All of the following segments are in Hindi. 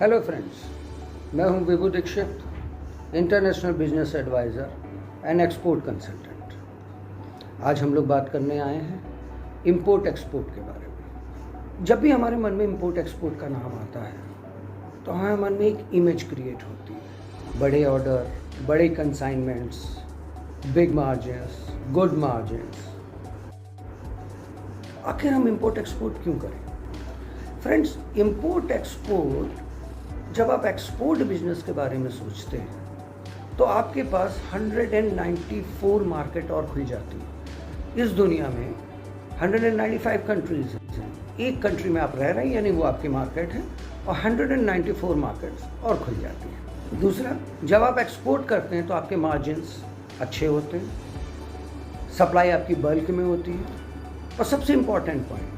हेलो फ्रेंड्स, मैं हूं Vibhu Dikshit, international business advisor and export consultant. आज हम लोग बात करने आए हैं इंपोर्ट एक्सपोर्ट के बारे में। जब भी हमारे मन में इंपोर्ट एक्सपोर्ट का नाम आता है तो हमारे मन में एक इमेज क्रिएट होती है। बड़े ऑर्डर, बड़े consignments, big margins, good margins. आखिर हम इंपोर्ट एक्सपोर्ट क्यों करें? फ्रेंड्स, इंपोर्ट एक्सपोर्ट, जब आप एक्सपोर्ट बिजनेस के बारे में सोचते हैं तो आपके पास 194 मार्केट और खुल जाती है। इस दुनिया में 195 कंट्रीज हैं। एक कंट्री में आप रह रहे हैं यानी वो आपकी मार्केट है, और 194 मार्केट्स और खुल जाती है। दूसरा, जब आप एक्सपोर्ट करते हैं तो आपके मार्जिन्स अच्छे होते हैं, सप्लाई आपकी बल्क में होती है, और सबसे इम्पॉर्टेंट पॉइंट,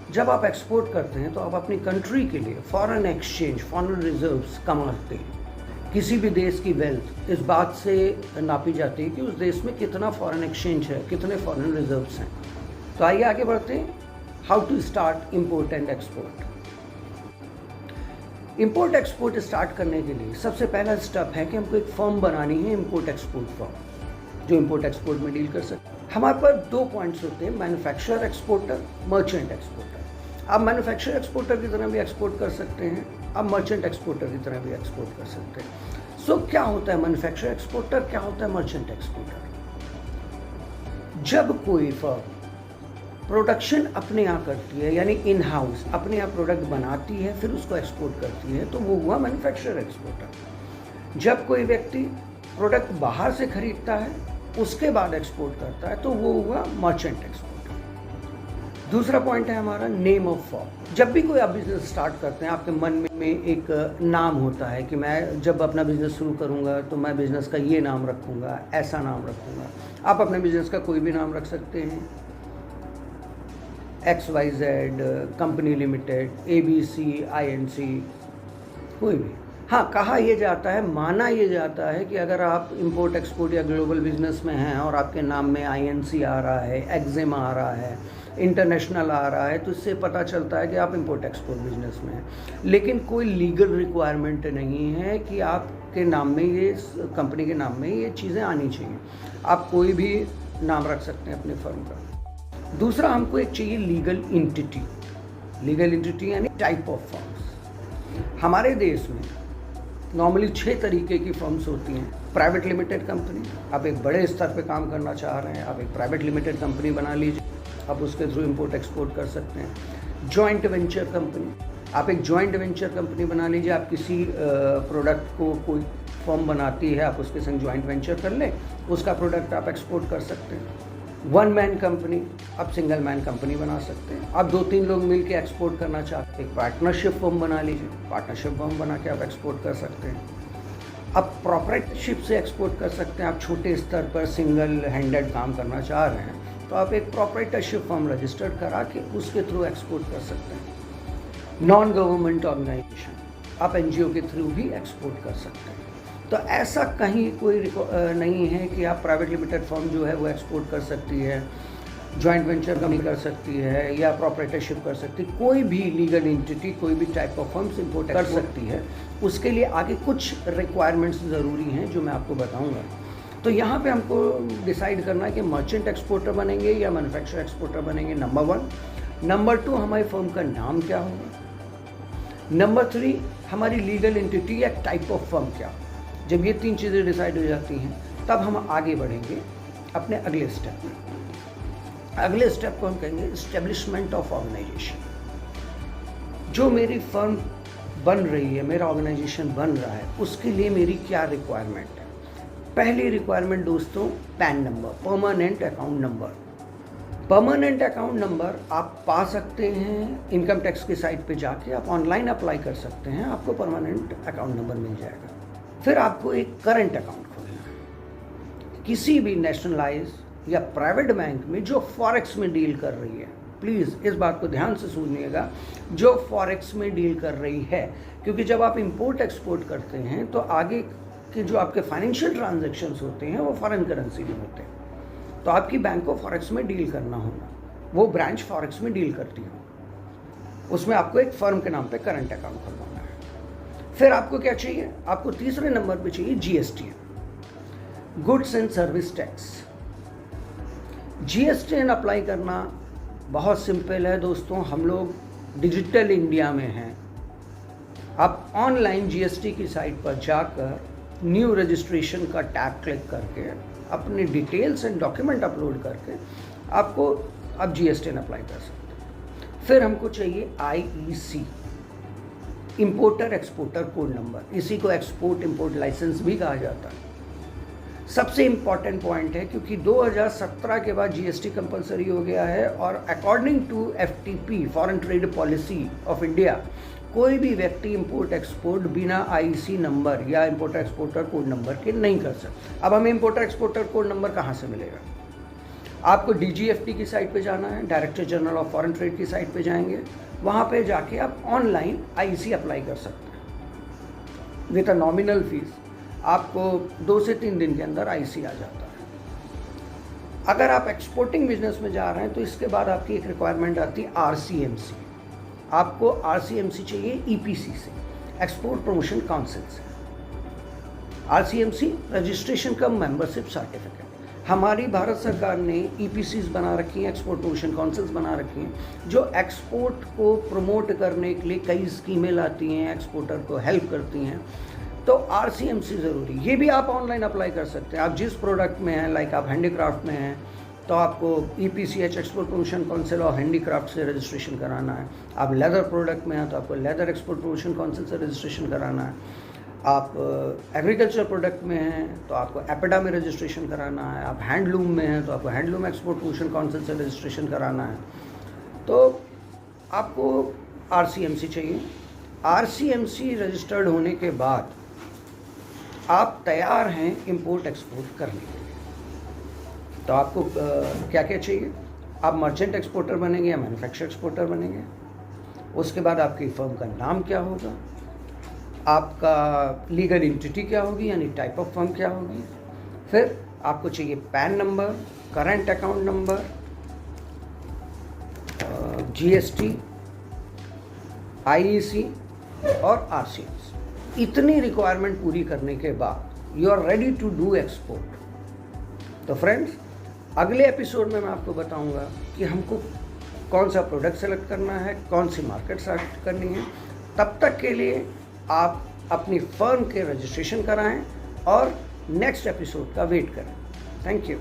जब आप एक्सपोर्ट करते हैं तो आप अपनी कंट्री के लिए फॉरेन एक्सचेंज, फॉरेन रिजर्व्स कमाते हैं। किसी भी देश की वेल्थ इस बात से नापी जाती है कि उस देश में कितना फॉरेन एक्सचेंज है, कितने फॉरेन रिजर्व्स हैं। तो आइए आगे बढ़ते हैं। How to start import and export. Import export start करने के लिए सबसे पहला स्टेप है कि हमको एक फर्म बनानी है, इंपोर्ट एक्सपोर्ट फर्म, जो इंपोर्ट एक्सपोर्ट में डील कर सकते हैं। हमारे पास दो पॉइंट्स होते हैं, मैन्युफैक्चरर एक्सपोर्टर, मर्चेंट एक्सपोर्टर। आप मैन्युफैक्चरर एक्सपोर्टर की तरह भी एक्सपोर्ट कर सकते हैं, आप मर्चेंट एक्सपोर्टर की तरह भी एक्सपोर्ट कर सकते हैं। सो क्या होता है मैन्युफैक्चरर एक्सपोर्टर, क्या होता है मर्चेंट एक्सपोर्टर? जब कोई फर्म प्रोडक्शन अपने यहाँ करती है, यानी इन हाउस अपने यहाँ प्रोडक्ट बनाती है, फिर उसको एक्सपोर्ट करती है, तो वो हुआ मैन्युफैक्चरर एक्सपोर्टर। जब कोई व्यक्ति प्रोडक्ट बाहर से खरीदता है, उसके बाद एक्सपोर्ट करता है, तो वो हुआ मर्चेंट एक्सपोर्टर। दूसरा पॉइंट है हमारा नेम ऑफ फर्म। जब भी कोई आप बिजनेस स्टार्ट करते हैं, आपके मन में एक नाम होता है कि मैं जब अपना बिजनेस शुरू करूंगा तो मैं बिजनेस का ये नाम रखूंगा, ऐसा नाम रखूंगा। आप अपने बिजनेस का कोई भी नाम रख सकते हैं, XYZ company limited, ABC, INC, कोई भी। हाँ, कहा यह जाता है, माना यह जाता है कि अगर आप इंपोर्ट एक्सपोर्ट या ग्लोबल बिजनेस में हैं और आपके नाम में INC आ रहा है, एक्जिमा आ रहा है, इंटरनेशनल आ रहा है, तो इससे पता चलता है कि आप इंपोर्ट एक्सपोर्ट बिजनेस में हैं। लेकिन कोई लीगल रिक्वायरमेंट नहीं है कि आपके नाम में ये, कंपनी के नाम में ये चीज़ें आनी चाहिए। आप कोई भी नाम रख सकते हैं अपने फर्म का। दूसरा, हमको एक चाहिए लीगल एंटिटी। लीगल एंटिटी यानी टाइप ऑफ फर्म्स। हमारे देश में नॉर्मली 6 तरीके की फर्म्स होती हैं। प्राइवेट लिमिटेड कंपनी, आप एक बड़े स्तर पे काम करना चाह रहे हैं, आप एक प्राइवेट लिमिटेड कंपनी बना लीजिए, आप उसके थ्रू इंपोर्ट एक्सपोर्ट कर सकते हैं। जॉइंट वेंचर कंपनी, आप एक जॉइंट वेंचर कंपनी बना लीजिए, आप किसी प्रोडक्ट को कोई फर्म बनाती है, आप उसके संग जॉइंट वेंचर कर लें, उसका प्रोडक्ट आप एक्सपोर्ट कर सकते हैं। वन मैन कंपनी, आप सिंगल मैन कंपनी बना सकते हैं। आप 2-3 लोग मिलकर एक्सपोर्ट करना चाहते हैं, एक पार्टनरशिप फर्म बना लीजिए, पार्टनरशिप फर्म बना के आप एक्सपोर्ट कर सकते हैं। आप प्रॉपराइटरशिप से एक्सपोर्ट कर सकते हैं। आप छोटे स्तर पर सिंगल हैंडेड काम करना चाह रहे हैं तो आप एक प्रॉपराइटरशिप फर्म रजिस्टर्ड करा के उसके थ्रू एक्सपोर्ट कर सकते हैं। नॉन गवर्नमेंट ऑर्गेनाइजेशन, आप NGO के थ्रू भी एक्सपोर्ट कर सकते हैं। तो ऐसा कहीं कोई नहीं है कि आप प्राइवेट लिमिटेड फर्म जो है वो एक्सपोर्ट कर सकती है, जॉइंट वेंचर कंपनी कर सकती है, या प्रॉपराइटरशिप कर सकती है। कोई भी लीगल एंटिटी, कोई भी टाइप ऑफ फर्म्स इंपोर्ट कर सकती है। उसके लिए आगे कुछ रिक्वायरमेंट्स ज़रूरी हैं जो मैं आपको बताऊंगा। तो यहाँ पे हमको डिसाइड करना है कि मर्चेंट एक्सपोर्टर बनेंगे या मैन्युफैक्चरर एक्सपोर्टर बनेंगे, नंबर 1। नंबर 2, हमारी फर्म का नाम क्या होगा। नंबर 3, हमारी लीगल एंटिटी या टाइप ऑफ फर्म क्या। जब ये 3 चीज़ें डिसाइड हो जाती हैं तब हम आगे बढ़ेंगे अपने अगले स्टेप में। अगले स्टेप को हम कहेंगे इस्टेब्लिशमेंट ऑफ ऑर्गेनाइजेशन। जो मेरी फर्म बन रही है, मेरा ऑर्गेनाइजेशन बन रहा है, उसके लिए मेरी क्या रिक्वायरमेंट है। पहली रिक्वायरमेंट दोस्तों, pan number, permanent account number. Permanent account number आप पा सकते हैं इनकम टैक्स की साइट पे जाके, आप ऑनलाइन अप्लाई कर सकते हैं, आपको परमानेंट अकाउंट नंबर मिल जाएगा। फिर आपको एक करंट अकाउंट खोलना है किसी भी नेशनलाइज या प्राइवेट बैंक में जो फॉरेक्स में डील कर रही है। प्लीज़ इस बात को ध्यान से सुनिएगा, जो फॉरेक्स में डील कर रही है, क्योंकि जब आप इंपोर्ट एक्सपोर्ट करते हैं तो आगे के जो आपके फाइनेंशियल ट्रांजैक्शंस होते हैं वो फॉरेन करेंसी में होते हैं। तो आपकी बैंक को फॉरेक्स में डील करना होगा, वो ब्रांच फॉरेक्स में डील करती हो, उसमें आपको एक फर्म के नाम पे करंट अकाउंट खुलवाना है। फिर आपको क्या चाहिए, आपको तीसरे नंबर पे चाहिए GST, goods and service tax. GST apply करना बहुत सिंपल है दोस्तों, हम लोग डिजिटल इंडिया में हैं। आप ऑनलाइन जीएसटी की साइट पर जाकर न्यू रजिस्ट्रेशन का टैब क्लिक करके अपने डिटेल्स एंड डॉक्यूमेंट अपलोड करके आपको आप जीएसटी अप्लाई कर सकते हैं। फिर हमको चाहिए IEC, importer exporter code number, इसी को एक्सपोर्ट इंपोर्ट लाइसेंस भी कहा जाता है। सबसे इम्पॉर्टेंट पॉइंट है क्योंकि 2017 के बाद जीएसटी कंपलसरी हो गया है और according to FTP foreign trade policy of India कोई भी व्यक्ति इंपोर्ट एक्सपोर्ट बिना आईसी नंबर या इंपोर्टर एक्सपोर्टर कोड नंबर के नहीं कर सकता। अब हमें इंपोर्टर एक्सपोर्टर कोड नंबर कहाँ से मिलेगा? आपको डीजीएफटी की साइट पे जाना है, director general of foreign trade की साइट पे जाएंगे, वहाँ पे जाके आप ऑनलाइन आईसी अप्लाई कर सकते हैं विद अ नॉमिनल फीस। आपको 2 से 3 दिन के अंदर आईसी आ जाता है। अगर आप एक्सपोर्टिंग बिजनेस में जा रहे हैं तो इसके बाद आपकी एक रिक्वायरमेंट आती है आरसीएमसी। आपको आरसीएमसी चाहिए ईपीसी से, एक्सपोर्ट प्रमोशन काउंसिल से। आरसीएमसी रजिस्ट्रेशन कम मेंबरशिप सर्टिफिकेट। हमारी भारत सरकार ने ईपीसीज बना रखी हैं, एक्सपोर्ट प्रमोशन काउंसिल्स बना रखी हैं, जो एक्सपोर्ट को प्रमोट करने के लिए कई स्कीमें लाती हैं, एक्सपोर्टर को हेल्प करती हैं। तो आरसीएमसी ज़रूरी, ये भी आप ऑनलाइन अप्लाई कर सकते हैं। आप जिस प्रोडक्ट में हैं, लाइक आप हैंडीक्राफ्ट में हैं तो आपको ईपीसीएच एक्सपोर्ट प्रमोशन काउंसिल और हैंडीक्राफ्ट से रजिस्ट्रेशन कराना है। आप लेदर प्रोडक्ट में हैं तो आपको लेदर एक्सपोर्ट प्रमोशन काउंसिल से रजिस्ट्रेशन कराना है। आप एग्रीकल्चर प्रोडक्ट में हैं तो आपको एपेडा में रजिस्ट्रेशन कराना है। आप हैंडलूम में हैं तो आपको हैंडलूम एक्सपोर्ट प्रमोशन काउंसिल से रजिस्ट्रेशन कराना है। तो आपको आरसीएमसी चाहिए। आरसीएमसी रजिस्टर्ड होने के बाद आप तैयार हैं इंपोर्ट एक्सपोर्ट करने के लिए। तो आपको क्या क्या चाहिए? आप मर्चेंट एक्सपोर्टर बनेंगे या मैन्युफैक्चर एक्सपोर्टर बनेंगे। उसके बाद आपकी फर्म का नाम क्या होगा, आपका लीगल एंटिटी क्या होगी यानी टाइप ऑफ फर्म क्या होगी। फिर आपको चाहिए PAN number, current account number, GST, IEC और आरसीएमसी। इतनी रिक्वायरमेंट पूरी करने के बाद you are ready to do export. तो फ्रेंड्स, अगले एपिसोड में मैं आपको बताऊंगा कि हमको कौन सा प्रोडक्ट सेलेक्ट करना है, कौन सी मार्केट सेलेक्ट करनी है। तब तक के लिए आप अपनी फर्म के रजिस्ट्रेशन कराएं और नेक्स्ट एपिसोड का वेट करें। Thank you.